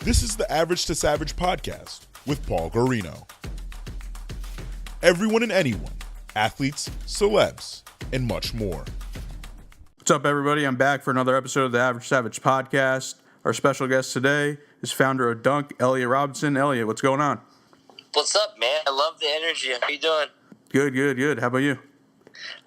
This is the Average to Savage podcast with Paul Guarino. Everyone and anyone, athletes, celebs, and much more. What's up, everybody? I'm back for another episode of the Average Savage podcast. Our special guest today is founder of Dunk, Eliot Robinson. Eliot, what's going on? What's up, man? I love the energy. How you doing? Good. How about you?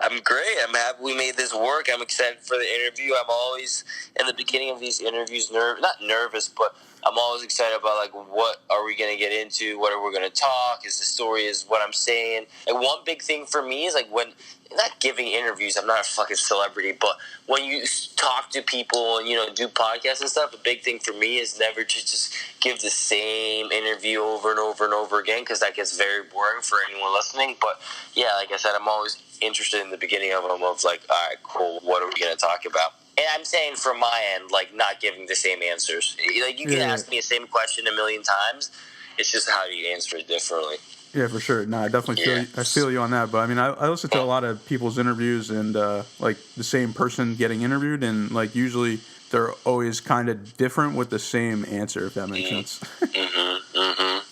I'm great. I'm happy we made this work. I'm excited for the interview. I'm always, in the beginning of these interviews, not nervous, but I'm always excited about, like, what are we going to get into? What are we going to talk? Is the story is what I'm saying? Like, one big thing for me is, like, when, not giving interviews, I'm not a fucking celebrity, but when you talk to people and, do podcasts and stuff, a big thing for me is never to just give the same interview over and over and over again, because that gets very boring for anyone listening. But, yeah, like I said, I'm always interested in the beginning of them of, like, all right, cool, what are we going to talk about? And I'm saying from my end, like, not giving the same answers. Like, you can ask me the same question a million times. It's just how you answer it differently. Yeah, for sure. No, I definitely feel you on that. But, I mean, I listen to a lot of people's interviews and, like, the same person getting interviewed. And, like, usually they're always kind of different with the same answer, if that makes sense.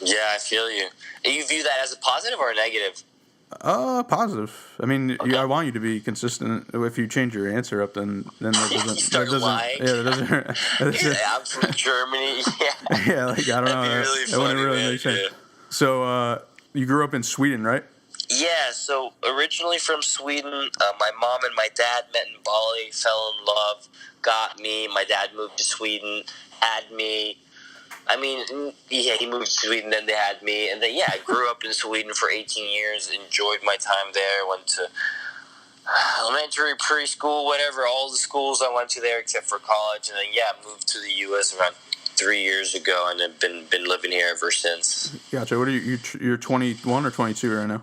Yeah, I feel you. You view that as a positive or a negative? Positive. I mean, I want you to be consistent. If you change your answer up, then that doesn't. You start lying. Yeah, that doesn't. I'm from Germany. Yeah. Yeah, like, I don't know. That'd be really It funny, wouldn't really man. make sense. Yeah. So, you grew up in Sweden, right? Yeah, so originally from Sweden, my mom and my dad met in Bali, fell in love, got me. My dad moved to Sweden, had me. I mean, yeah, he moved to Sweden, then they had me. And then, yeah, I grew up in Sweden for 18 years, enjoyed my time there, went to elementary, preschool, whatever, all the schools I went to there except for college. And then, yeah, moved to the U.S. around 3 years ago, and I've been living here ever since. Gotcha. What are you're 21 or 22 right now?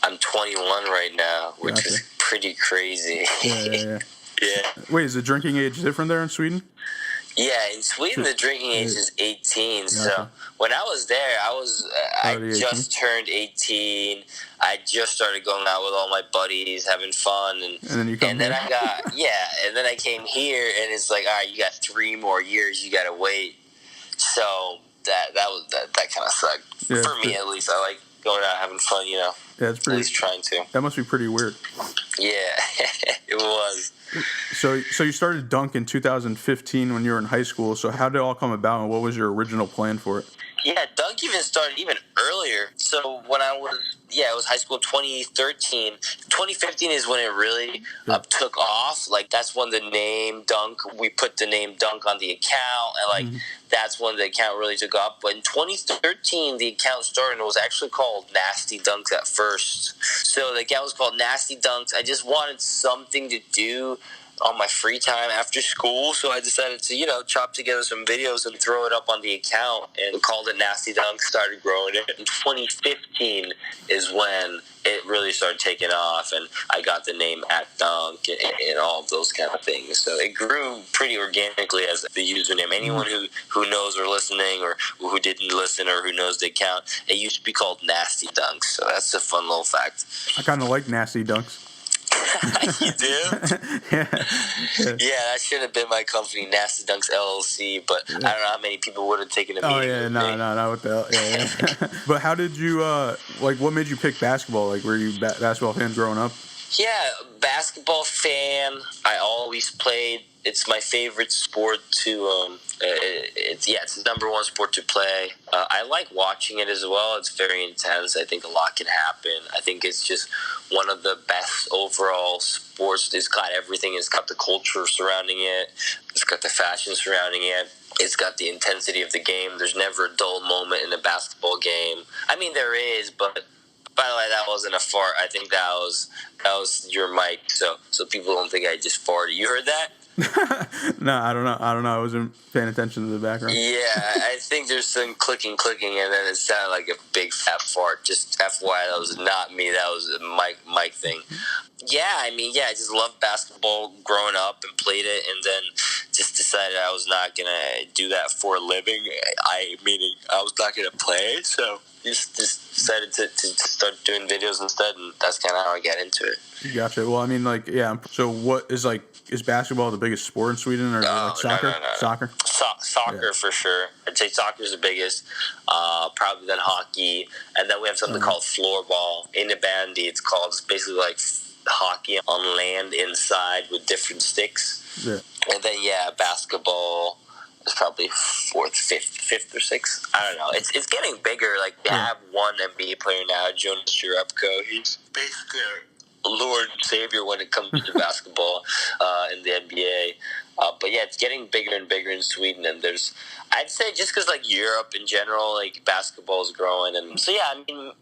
I'm 21 right now, which is pretty crazy. Yeah. Yeah. Wait, is the drinking age different there in Sweden? Yeah, in Sweden the drinking age is 18. So when I was there, I just turned 18. I just started going out with all my buddies, having fun, and then I got and then I came here, and it's like, all right, you got 3 more years, you got to wait. So that kind of sucked for me, at least. I like going out having fun, Yeah, it's pretty. At least trying to. That must be pretty weird. Yeah, it was. So you started Dunk in 2015 when you were in high school. So how did it all come about, and what was your original plan for it? Yeah, Dunk even started even earlier. So when it was high school 2013. 2015 is when it really took off. Like, that's when the name Dunk, we put the name Dunk on the account, and, like, that's when the account really took off. But in 2013, the account started, and it was actually called Nasty Dunks at first. So the account was called Nasty Dunks. I just wanted something to do on my free time after school, so I decided to, chop together some videos and throw it up on the account, and called it Nasty Dunk, started growing it. In 2015 is when it really started taking off, and I got the name @Dunk and all of those kind of things. So it grew pretty organically as the username. Anyone who knows or listening, or who didn't listen, or who knows the account, it used to be called Nasty Dunks, so that's a fun little fact. I kind of like Nasty Dunks. You do? Yeah, that should have been my company, Nasty Dunks LLC, but I don't know how many people would have taken a meeting. Oh, yeah, no, what the hell? Yeah. But how did you, what made you pick basketball? Like, were you a basketball fan growing up? Yeah, basketball fan. I always played. It's my favorite sport to, it's the number one sport to play. I like watching it as well. It's very intense. I think a lot can happen. I think it's just one of the best overall sports. It's got everything. It's got the culture surrounding it. It's got the fashion surrounding it. It's got the intensity of the game. There's never a dull moment in a basketball game. I mean, there is, but by the way, that wasn't a fart. I think that was your mic. So people don't think I just farted. You heard that? No, I don't know. I wasn't paying attention to the background. Yeah, I think there's some clicking, and then it sounded like a big fat fart. Just FYI, that was not me. That was a mic thing. Yeah, I just loved basketball growing up and played it, and then just decided I was not going to do that for a living. Meaning I was not going to play, so just decided to start doing videos instead, and that's kind of how I got into it. Gotcha. Well, so what is, like, is basketball the biggest sport in Sweden, or like soccer? No. Soccer. Soccer for sure. I'd say soccer is the biggest, probably then hockey, and then we have something called floorball. In the bandy, it's basically like hockey on land inside with different sticks. Yeah. And then basketball is probably fifth or sixth. I don't know. It's getting bigger. Like they have one NBA player now, Jonas Jerebko. He's basically Lord and Savior when it comes to basketball in the NBA. But it's getting bigger and bigger in Sweden, and I'd say just because like Europe in general, like basketball is growing, and so I mean,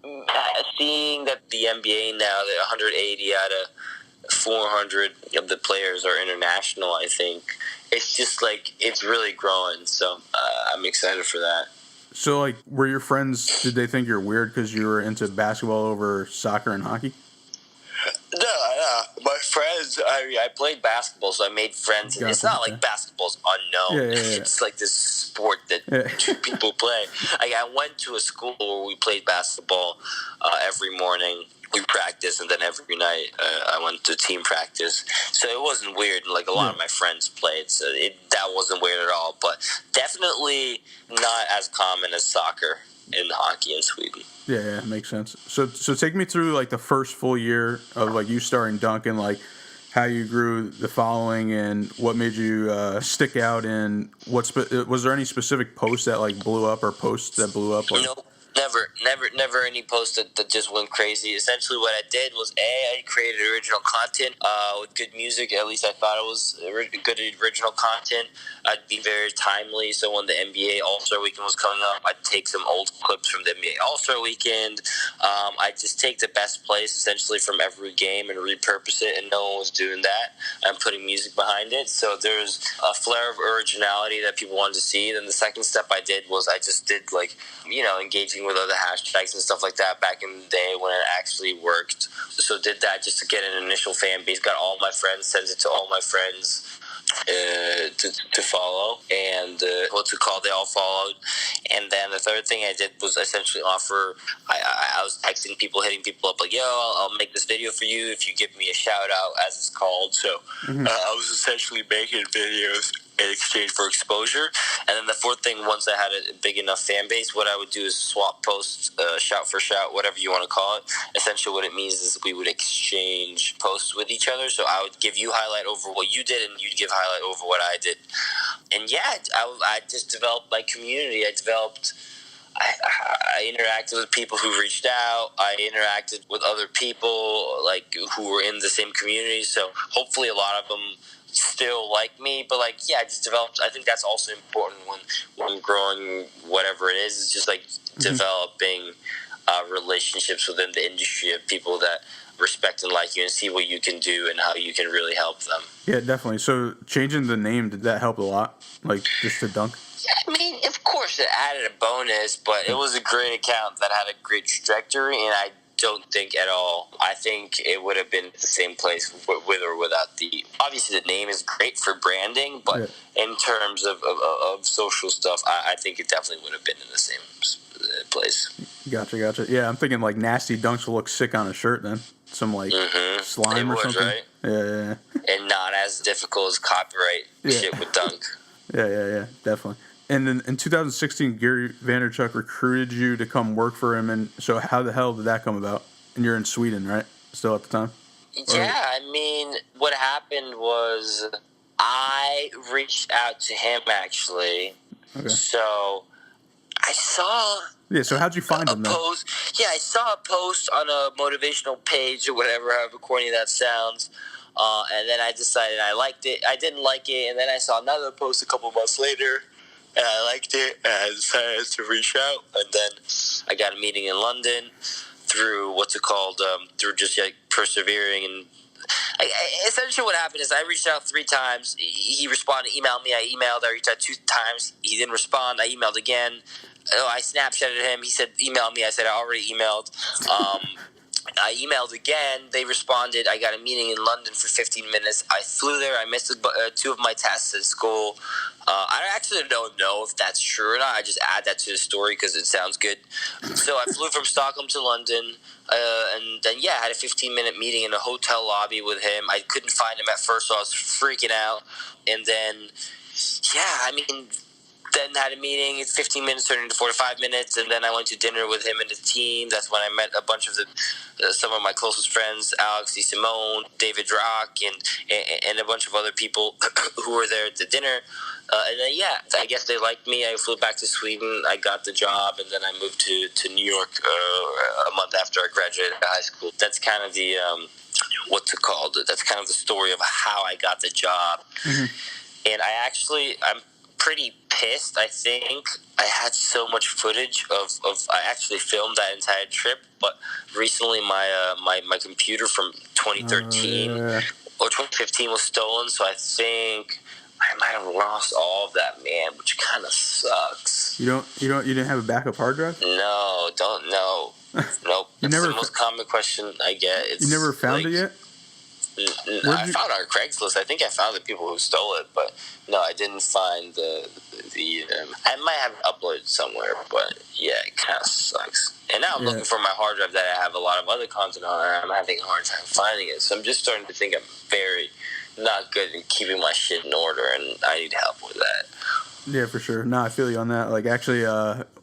seeing that the NBA now, that 180 out of 400 of the players are international, I think it's just like it's really growing. So I'm excited for that. So like, were your friends? Did they think you're weird because you were into basketball over soccer and hockey? No. My friends, I played basketball, so I made friends. And it's not like basketball's unknown. It's like this sport that two people play. I went to a school where we played basketball every morning. We practiced, and then every night I went to team practice. So it wasn't weird. Like a lot of my friends played, so that wasn't weird at all. But definitely not as common as soccer and hockey in Sweden. Yeah, makes sense. So take me through like the first full year of like you starting Duncan, like how you grew the following and what made you stick out, and was there any specific posts that like blew up or posts that blew up? Like? Nope. Never any post that just went crazy. Essentially what I did was, I created original content with good music. At least I thought it was good original content. I'd be very timely. So when the NBA All-Star Weekend was coming up, I'd take some old clips from the NBA All-Star Weekend. I'd just take the best plays essentially from every game and repurpose it, and no one was doing that. I'm putting music behind it. So there's a flare of originality that people wanted to see. Then the second step I did was I just did like, engaging with other hashtags and stuff like that back in the day when it actually worked. So did that just to get an initial fan base, got all my friends, sent it to all my friends to follow, and they all followed. And then the third thing I did was essentially offer, I was texting people, hitting people up like, yo, I'll make this video for you if you give me a shout out, as it's called. So I was essentially making videos in exchange for exposure. And then the fourth thing, once I had a big enough fan base, what I would do is swap posts, shout for shout, whatever you want to call it. Essentially what it means is we would exchange posts with each other. So I would give you highlight over what you did, and you'd give highlight over what I did. And I just developed my community. I interacted with people who reached out. I interacted with other people like who were in the same community. So hopefully a lot of them still like me, but I just developed. I think that's also important when growing whatever it is. It's just like developing relationships within the industry of people that respect and like you and see what you can do and how you can really help them. Yeah, definitely. So changing the name, did that help a lot? Like just to Dunk? Yeah, I mean, of course it added a bonus, but it was a great account that had a great trajectory, and I don't think at all. I think it would have been the same place with or without the. Obviously, the name is great for branding, but in terms of social stuff, I think it definitely would have been in the same place. Gotcha. Yeah, I'm thinking like Nasty Dunks will look sick on a shirt then. Some like slime or something. Right? Yeah. And not as difficult as copyright shit with Dunk. Yeah, definitely. And then in 2016, Gary Vaynerchuk recruited you to come work for him. And so how the hell did that come about? And you're in Sweden, right? Still at the time? Yeah, I mean, what happened was I reached out to him, actually. Okay. So I saw... Yeah, so how'd you find him, post? Yeah, I saw a post on a motivational page or whatever, however corny that sounds. And then I decided I liked it. I didn't like it, and then I saw another post a couple months later, and I liked it, and I decided to reach out. And then I got a meeting in London through through just like persevering. And essentially what happened is I reached out 3 times. He responded, emailed me. I emailed. I reached out 2 times. He didn't respond. I emailed again. I Snapchatted him. He said, email me. I said, I already emailed. I emailed again. They responded. I got a meeting in London for 15 minutes. I flew there. I missed 2 of my tests at school. I actually don't know if that's true or not. I just add that to the story because it sounds good. So I flew from Stockholm to London, and then, I had a 15-minute meeting in a hotel lobby with him. I couldn't find him at first, so I was freaking out. And then, then had a meeting. 15 minutes turned into 45 minutes, and then I went to dinner with him and his team. That's when I met a bunch of some of my closest friends, Alex Simone, David Rock, and a bunch of other people who were there at the dinner. And then, I guess they liked me. I flew back to Sweden. I got the job, and then I moved to New York a month after I graduated high school. That's kind of the That's kind of the story of how I got the job. Mm-hmm. And I'm pretty pissed. I think I had so much footage of I actually filmed that entire trip, but recently my computer from 2013 or 2015 was stolen, so I think I might have lost all of that, man, which kind of sucks. You didn't have a backup hard drive? No, don't know. Nope. It's the most common question I get. You never found it yet? I found it on Craigslist. I think I found the people who stole it, but no, I didn't find the I might have uploaded somewhere, but it kind of sucks. And now I'm looking for my hard drive that I have a lot of other content on, and I'm having a hard time finding it. So I'm just starting to think I'm very not good at keeping my shit in order, and I need help with that. Yeah, for sure. No, I feel you on that. Like, actually,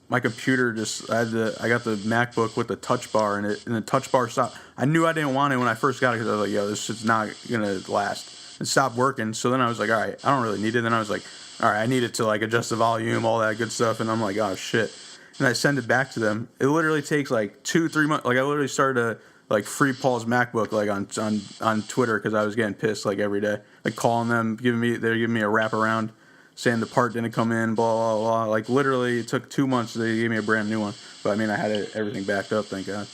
my computer I got the MacBook with the touch bar in it, and the touch bar stopped. I knew I didn't want it when I first got it because I was like, this is not gonna last. It stopped working. So then I was like, all right, I don't really need it. Then I was like, all right, I need it to like adjust the volume, all that good stuff. And I'm like, oh shit. And I send it back to them. It literally takes like 2-3 months. Like, I literally started to like free Paul's MacBook like on Twitter because I was getting pissed like every day, like calling them, they're giving me a wraparound, saying the part didn't come in, blah, blah, blah. Like, literally, it took 2 months. They gave me a brand new one. But, I mean, I had everything backed up, thank God.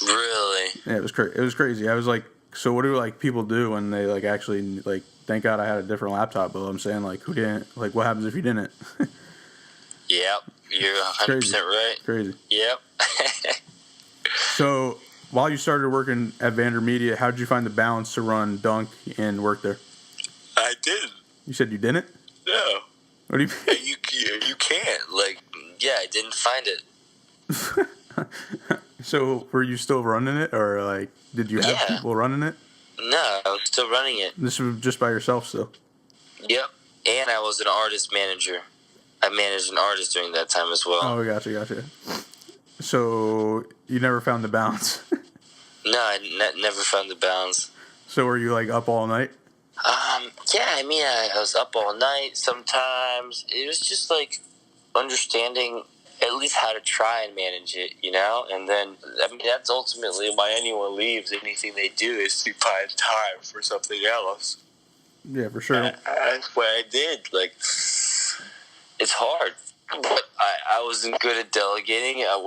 Really? Yeah, it was crazy. I was like, so what do, like, people do when they, like, actually, like, thank God I had a different laptop. But I'm saying, like, who didn't? Like, what happens if you didn't? Yep. You're 100% right. Crazy. Yep. So, while you started working at VaynerMedia, how did you find the balance to run Dunk and work there? I didn't. You said you didn't? No. What do you mean? You can't. Like, I didn't find it. So, were you still running it, or like, did you have people running it? No, I was still running it. This was just by yourself still? Yep. And I was an artist manager. I managed an artist during that time as well. Oh, gotcha. So, you never found the balance? No, I never found the balance. So, were you like up all night? I was up all night sometimes. It was just like understanding at least how to try and manage it, you know? And then, that's ultimately why anyone leaves. Anything they do is to find time for something else. Yeah, for sure. That's what I did. Like, it's hard. But I wasn't good at delegating. I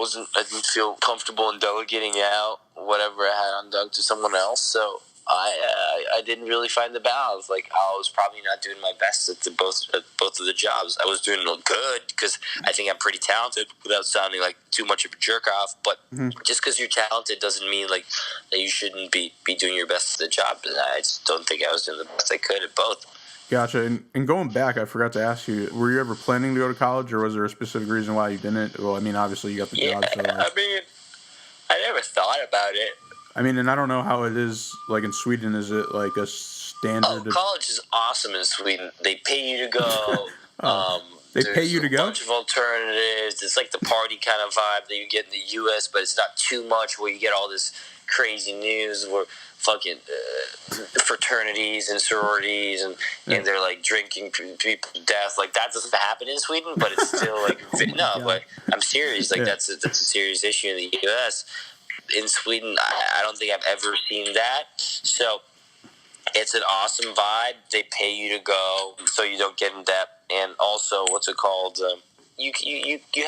didn't feel comfortable in delegating out whatever I had on Dunk to someone else. So I didn't really find the balance. Like, I was probably not doing my best at both of the jobs. I was doing good because I think I'm pretty talented without sounding like too much of a jerk off. But just because you're talented doesn't mean like that you shouldn't be doing your best at the job. And I just don't think I was doing the best I could at both. Gotcha. And going back, I forgot to ask you, were you ever planning to go to college, or was there a specific reason why you didn't? Well, I mean, obviously you got the job. So I never thought about it. I mean, and I don't know how it is, like, in Sweden. Is it, like, a standard? Oh, college is awesome in Sweden. They pay you to go. They pay you to go? There's a bunch of alternatives. It's like the party kind of vibe that you get in the U.S., but it's not too much where you get all this crazy news where fucking fraternities and sororities and they're, like, drinking people to death. Like, that doesn't happen in Sweden, but it's still, like, but I'm serious. Like, that's a serious issue in the U.S., in Sweden, I don't think I've ever seen that. So it's an awesome vibe. They pay you to go so you don't get in debt. And also, what's it called? You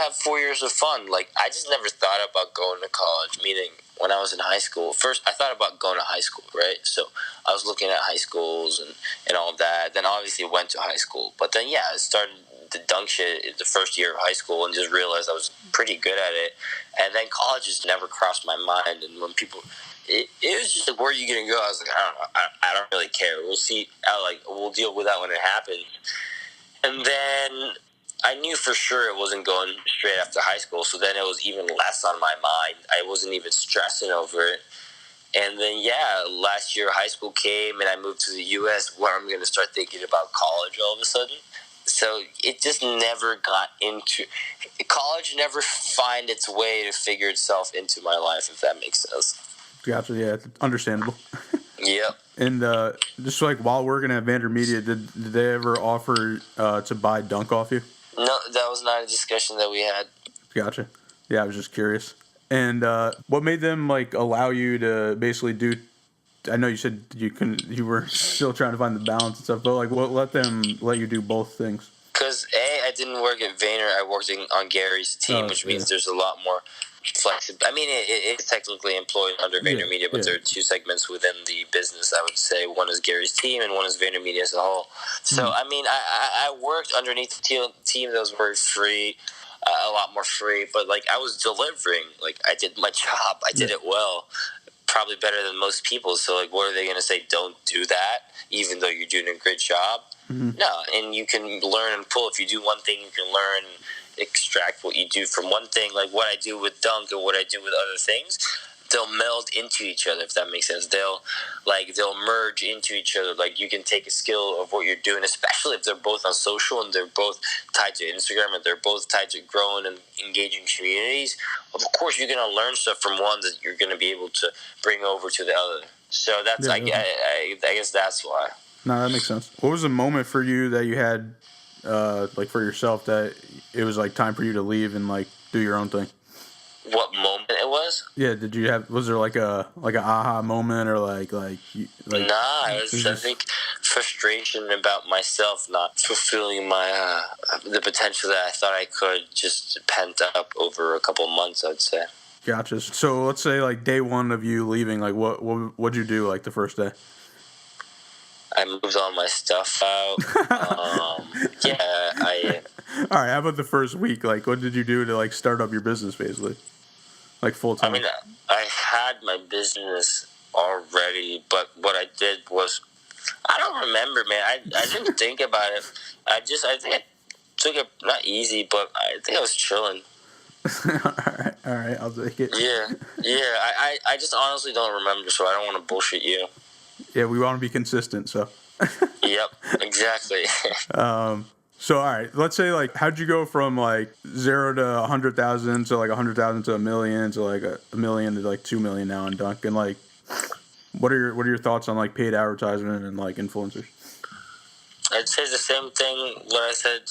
have 4 years of fun. Like, I just never thought about going to college, meaning when I was in high school. First, I thought about going to high school, right? So I was looking at high schools and all of that. Then obviously went to high school. But then, I started the dunk shit the first year of high school and just realized I was pretty good at it. And then college just never crossed my mind. And when people, it was just like, where are you going to go? I was like, I don't know. I don't really care. We'll see. We'll deal with that when it happens. And then I knew for sure it wasn't going straight after high school. So then it was even less on my mind. I wasn't even stressing over it. And then, last year high school came and I moved to the U.S. where I'm going to start thinking about college all of a sudden. So it just never got into – college never find its way to figure itself into my life, if that makes sense. Gotcha, yeah, understandable. Yep. And just like while working at VaynerMedia, did they ever offer to buy Dunk off you? No, that was not a discussion that we had. Gotcha. Yeah, I was just curious. And what made them like allow you to basically do? I know you said you were still trying to find the balance and stuff, but like what let you do both things? Because I didn't work at Vayner. I worked on Gary's team, which means there's a lot more flexibility. I mean, it's technically employed under VaynerMedia, but there are two segments within the business. I would say one is Gary's team and one is VaynerMedia as a whole. So I mean, I worked underneath the team that was very free. A lot more free, but like I was delivering. Like I did my job. I did it well, probably better than most people. So like, what are they going to say? Don't do that, even though you're doing a great job. No, and you can learn and pull. If you do one thing, you can learn, extract what you do from one thing. Like what I do with Dunk and what I do with other things, they'll meld into each other, if that makes sense. They'll merge into each other. Like you can take a skill of what you're doing, especially if they're both on social and they're both tied to Instagram and they're both tied to growing and engaging communities. Of course, you're going to learn stuff from one that you're going to be able to bring over to the other. So that's I guess that's why. No, that makes sense. What was the moment for you that you had, like for yourself, that it was like time for you to leave and like do your own thing? What moment it was? Yeah, was there like a aha moment or like Nah, it was I think frustration about myself not fulfilling my the potential that I thought I could, just pent up over a couple months, I'd say. Gotcha. So let's say like day one of you leaving, like what'd you do like the first day? I moved all my stuff out. All right, how about the first week? Like what did you do to like start up your business basically? Like full time? I mean, I had my business already, but what I did was, I don't remember, man. I didn't think about it. I think I took it, not easy, but I think I was chilling. All right, I'll take it. Yeah. I just honestly don't remember, so I don't want to bullshit you. Yeah, we want to be consistent, so. Yep, exactly. So, all right, let's say, like, how'd you go from, like, 0 to 100,000 to, like, 100,000 to $1 million to, like, $1 million to, like, $2 million now in Dunk? And, like, what are your thoughts on, like, paid advertisement and, like, influencers? I'd say the same thing what I said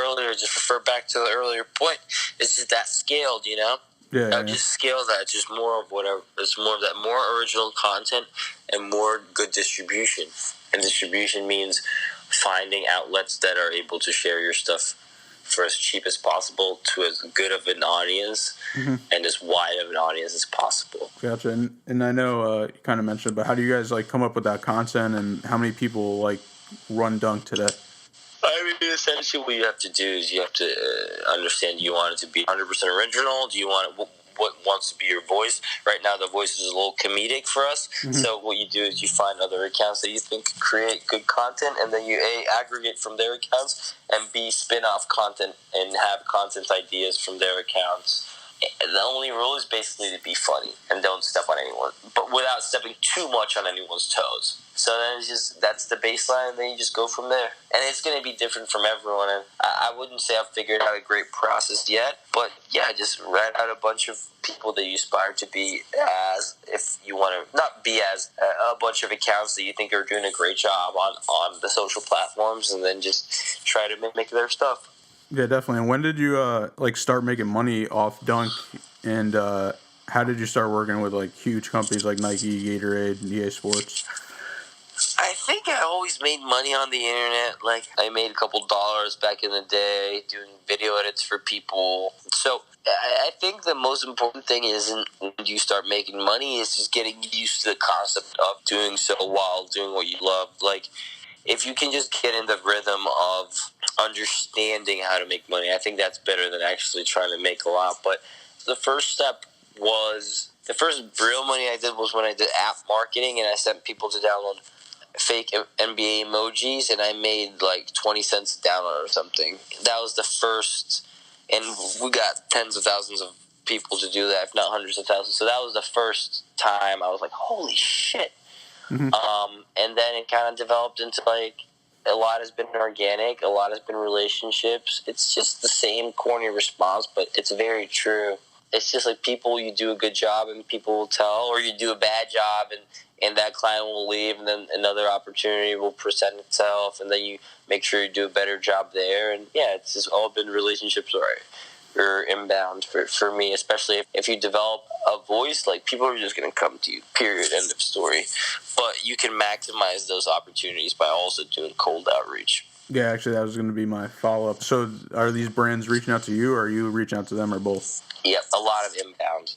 earlier, just refer back to the earlier point. It's just that scaled, you know? Yeah. Just scale that. Just more of whatever. It's more of that, more original content and more good distribution. And distribution means finding outlets that are able to share your stuff for as cheap as possible to as good of an audience and as wide of an audience as possible. Gotcha. And I know you kind of mentioned, but how do you guys like come up with that content, and how many people like run Dunk today? I mean, essentially what you have to do is you have to understand, do you want it to be 100% original? Do you want it, what wants to be your voice? Right now, the voice is a little comedic for us. So what you do is you find other accounts that you think create good content, and then you A, aggregate from their accounts, and B, spin off content and have content ideas from their accounts. The only rule is basically to be funny and don't step on anyone, but without stepping too much on anyone's toes. So then that's the baseline, and then you just go from there. And it's going to be different from everyone. And I wouldn't say I've figured out a great process yet, but yeah, just write out a bunch of people that you aspire to be as, if you want to not be as, a bunch of accounts that you think are doing a great job on the social platforms, and then just try to mimic their stuff. Yeah, definitely. And when did you like start making money off Dunk? And how did you start working with like huge companies like Nike, Gatorade, and EA Sports? I think I always made money on the internet. Like, I made a couple dollars back in the day doing video edits for people. So I think the most important thing isn't when you start making money, is just getting used to the concept of doing so while doing what you love. Like, if you can just get in the rhythm of understanding how to make money. I think that's better than actually trying to make a lot. But the first step was, the first real money I did was when I did app marketing, and I sent people to download fake NBA emojis, and I made like 20 cents a download or something. That was the first, and we got tens of thousands of people to do that, if not hundreds of thousands. So that was the first time I was like, holy shit. Mm-hmm. And then it kind of developed into like, a lot has been organic, a lot has been relationships. It's just the same corny response, but it's very true. It's just like people, you do a good job and people will tell, or you do a bad job and that client will leave, and then another opportunity will present itself, and then you make sure you do a better job there. And yeah, it's just all been relationships or inbound for me, especially if you develop a voice, like people are just going to come to you, period, end of story. But you can maximize those opportunities by also doing cold outreach. Yeah, actually, that was going to be my follow-up. So are these brands reaching out to you, or are you reaching out to them, or both? Yep, a lot of inbound.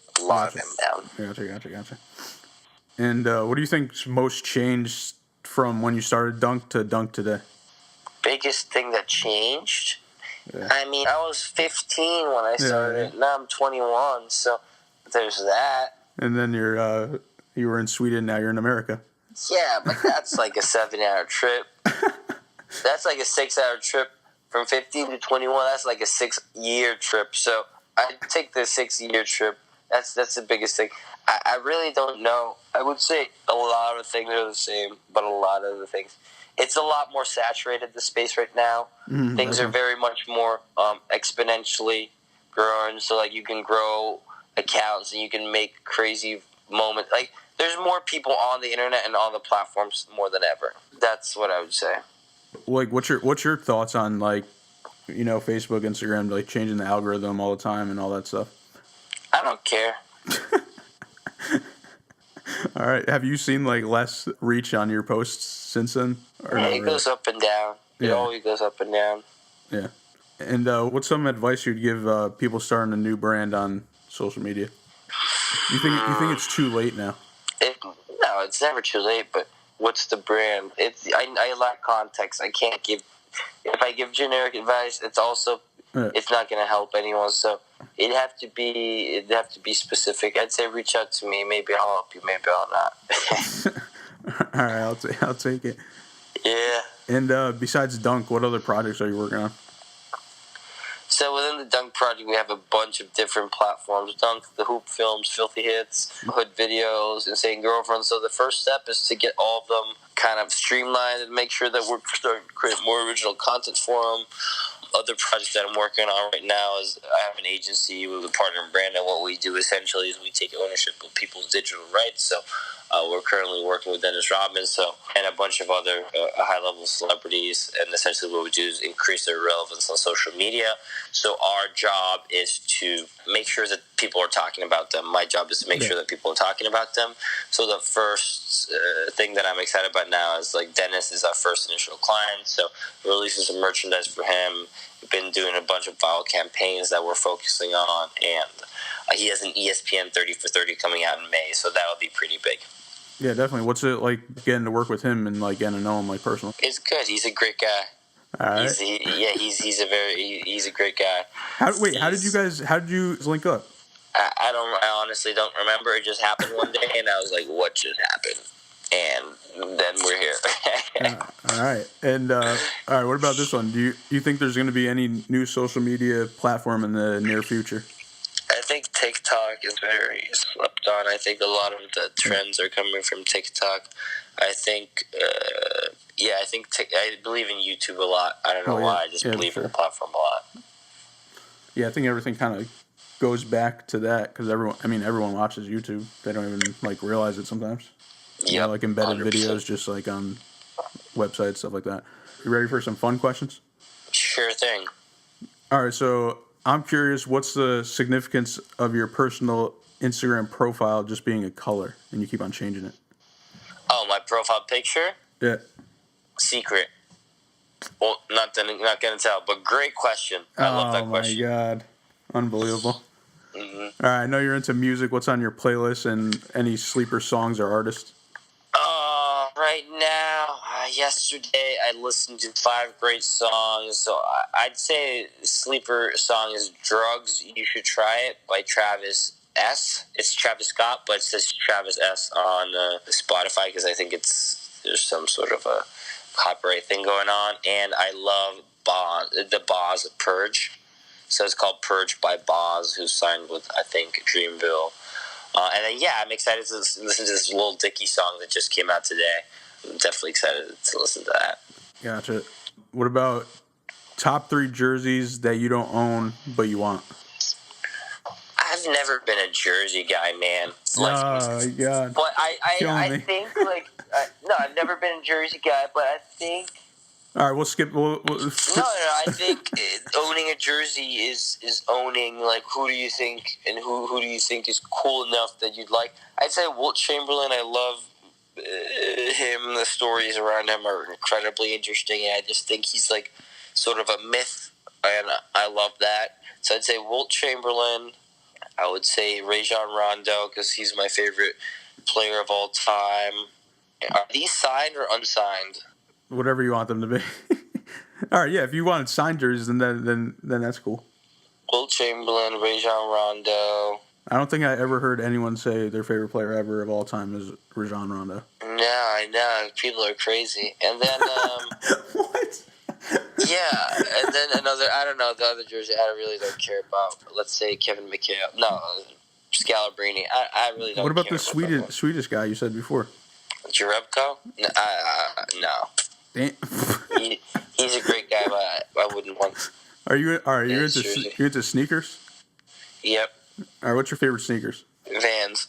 Gotcha. And what do you think's most changed from when you started Dunk to Dunk today? Biggest thing that changed? Yeah. I mean, I was 15 when I started. Yeah. Now I'm 21, so there's that. And then you were in Sweden, now you're in America. Yeah, but that's like a 7-hour trip. That's like a 6-hour trip from 15 to 21. That's like a 6-year trip. So I take the 6-year trip. That's the biggest thing. I really don't know. I would say a lot of things are the same, but a lot of the things. It's a lot more saturated, the space right now. Mm-hmm. Things are very much more exponentially growing. So, like, you can grow accounts and you can make crazy moments. Like, there's more people on the internet and on the platforms more than ever. That's what I would say. Like, what's your thoughts on, like, you know, Facebook, Instagram, like, changing the algorithm all the time and all that stuff? I don't care. All right. Have you seen, like, less reach on your posts since then? Or yeah, it goes up and down. It always goes up and down. Yeah. And what's some advice you'd give people starting a new brand on social media? You think it's too late now? No, it's never too late, but what's the brand? I lack context. I can't give... If I give generic advice, it's also... It's not going to help anyone, so it'd have to be specific. I'd say reach out to me. Maybe I'll help you. Maybe I'll not. All right, I'll take it. Yeah. And besides Dunk, what other projects are you working on? So within the Dunk project, we have a bunch of different platforms. Dunk, the Hoop Films, Filthy Hits, Hood Videos, Insane Girlfriend. So the first step is to get all of them kind of streamlined and make sure that we're starting to create more original content for them. Other project that I'm working on right now is I have an agency with a partner in brand, and what we do essentially is we take ownership of people's digital rights. So we're currently working with Eliot Robinson and a bunch of other high-level celebrities, and essentially what we do is increase their relevance on social media. So our job is to make sure that people are talking about them. My job is to make sure that people are talking about them. So the first thing that I'm excited about now is, like, Dennis is our first initial client, so we're releasing some merchandise for him. We've been doing a bunch of viral campaigns that we're focusing on, and he has an ESPN 30 for 30 coming out in May, so that'll be pretty big. Yeah, definitely. What's it like getting to work with him and, like, getting to know him, like, personally? It's good. He's a great guy. All right. He's a great guy. How did you link up? I honestly don't remember. It just happened one day, and I was like, "What just happened?" And then we're here. All right. And all right. What about this one? Do you think there's going to be any new social media platform in the near future? I think TikTok is very slept on. I think a lot of the trends are coming from TikTok. I think, I believe in YouTube a lot. I don't know why. I just believe in the platform a lot. Yeah, I think everything kind of goes back to that because everyone watches YouTube. They don't even, like, realize it sometimes. Yeah, like embedded 100%. Videos, just like on websites, stuff like that. You ready for some fun questions? Sure thing. All right, so I'm curious, what's the significance of your personal Instagram profile just being a color and you keep on changing it? Oh, my profile picture? Yeah. Secret. Well, not going to tell, but great question. I love that question. Oh, my God. Unbelievable. Mm-hmm. All right, I know you're into music. What's on your playlist and any sleeper songs or artists? Right now, Yesterday I listened to 5 great songs. So I'd say sleeper song is "Drugs." You should try it by Travis S. It's Travis Scott, but it says Travis S on Spotify because I think there's some sort of a copyright thing going on. And I love Boz Purge. So it's called Purge by Boz, who's signed with, I think, Dreamville. And then, I'm excited to listen to this Lil Dicky song that just came out today. I'm definitely excited to listen to that. Gotcha. What about top 3 jerseys that you don't own but you want? I've never been a jersey guy, man. Oh, God. But I think, no, I've never been a jersey guy, but I think... All right, we'll skip... No, I think owning a jersey is owning, like, who do you think, and who do you think is cool enough that you'd like? I'd say Wilt Chamberlain. I love him. The stories around him are incredibly interesting, and I just think he's, like, sort of a myth, and I love that. So I'd say Wilt Chamberlain. I would say Rajon Rondo, because he's my favorite player of all time. Are these signed or unsigned? Whatever you want them to be. All right, yeah. If you wanted signed jerseys, then that's cool. Wilt Chamberlain, Rajon Rondo. I don't think I ever heard anyone say their favorite player ever of all time is Rajon Rondo. No, I know. People are crazy. And then, what? Yeah, and then another. I don't know the other jersey. I really don't care about. Let's say Kevin McHale. No, Scalabrine. I really don't. What about care the Swedish guy you said before? Jerebko? No. Damn. He's a great guy, but I wouldn't want. Are you into sneakers? Yep. All right. What's your favorite sneakers? Vans.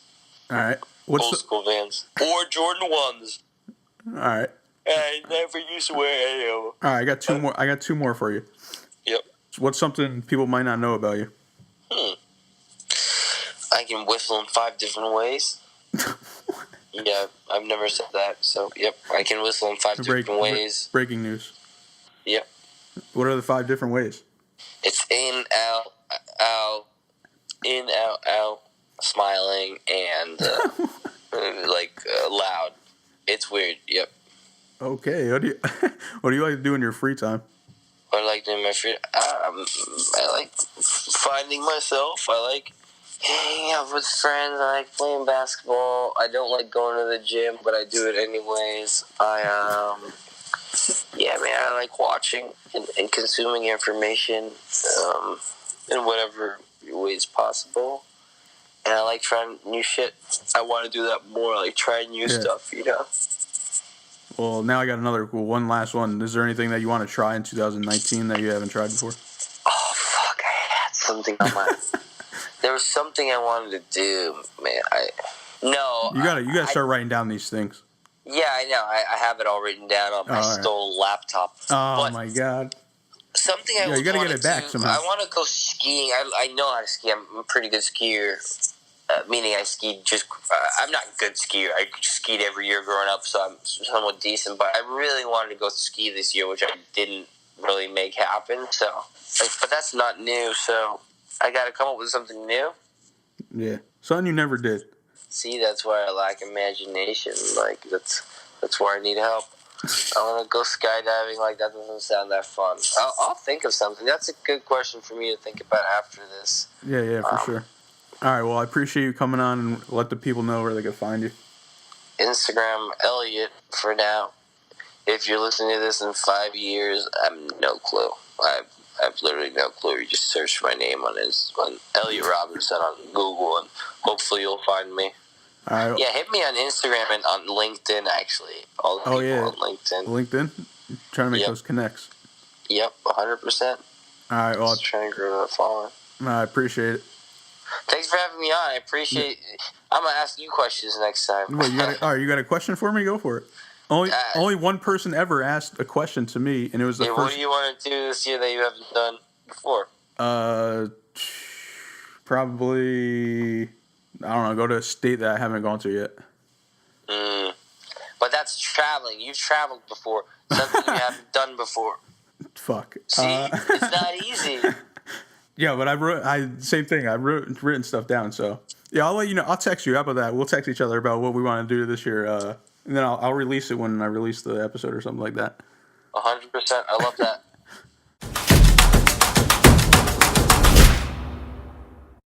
All right. Old school Vans or Jordan 1s. All right. I never used to wear any of them. All right. I got two more for you. Yep. What's something people might not know about you? I can whistle in 5 different ways. Yeah, I've never said that. So, yep, I can whistle in 5 different ways. Breaking news. Yep. What are the 5 different ways? It's in, out, smiling, and loud. It's weird. Yep. Okay. What do you like to do in your free time? What I like doing in my free time? I like finding myself. I like hanging out with friends. I like playing basketball. I don't like going to the gym, but I do it anyways. I like watching and consuming information in whatever ways possible. And I like trying new shit. I want to do that more, like try new stuff, you know? Well, now I got another one last one. Is there anything that you want to try in 2019 that you haven't tried before? Oh, fuck. I had something on my... There was something I wanted to do, man. You gotta start writing down these things. Yeah, I know. I have it all written down on my stolen laptop. Oh, my God. Something I you gotta get it back somehow. I want to go skiing. I know how to ski. I'm a pretty good skier. Meaning I skied I'm not a good skier. I skied every year growing up, so I'm somewhat decent. But I really wanted to go ski this year, which I didn't really make happen. So, but that's not new. So I got to come up with something new. Yeah, something you never did. See, that's why I lack imagination. Like that's where I need help. I want to go skydiving. Like that doesn't sound that fun. I'll think of something. That's a good question for me to think about after this. Yeah, for sure. All right, well, I appreciate you coming on and let the people know where they can find you. Instagram, Eliot, for now. If you're listening to this in 5 years, I have no clue. I've literally no clue. You just search my name on Eliot Robinson on Google, and hopefully you'll find me. All right. Yeah, hit me on Instagram and on LinkedIn, actually. All the people on LinkedIn. LinkedIn? Trying to make those connects. Yep, 100%. All right, well, just trying to grow that following. I appreciate it. Thanks for having me on. I appreciate it. I'm going to ask you questions next time. Wait, you got a question for me? Go for it. Only one person ever asked a question to me, and it was the first... What do you want to do this year that you haven't done before? Probably, I don't know, go to a state that I haven't gone to yet. But that's traveling. You've traveled before. Something you haven't done before. Fuck. See? It's not easy. Yeah, but same thing. I've written stuff down, so... Yeah, I'll let you know. I'll text you. How about that? We'll text each other about what we want to do this year And then I'll release it when I release the episode or something like that. 100%. I love that.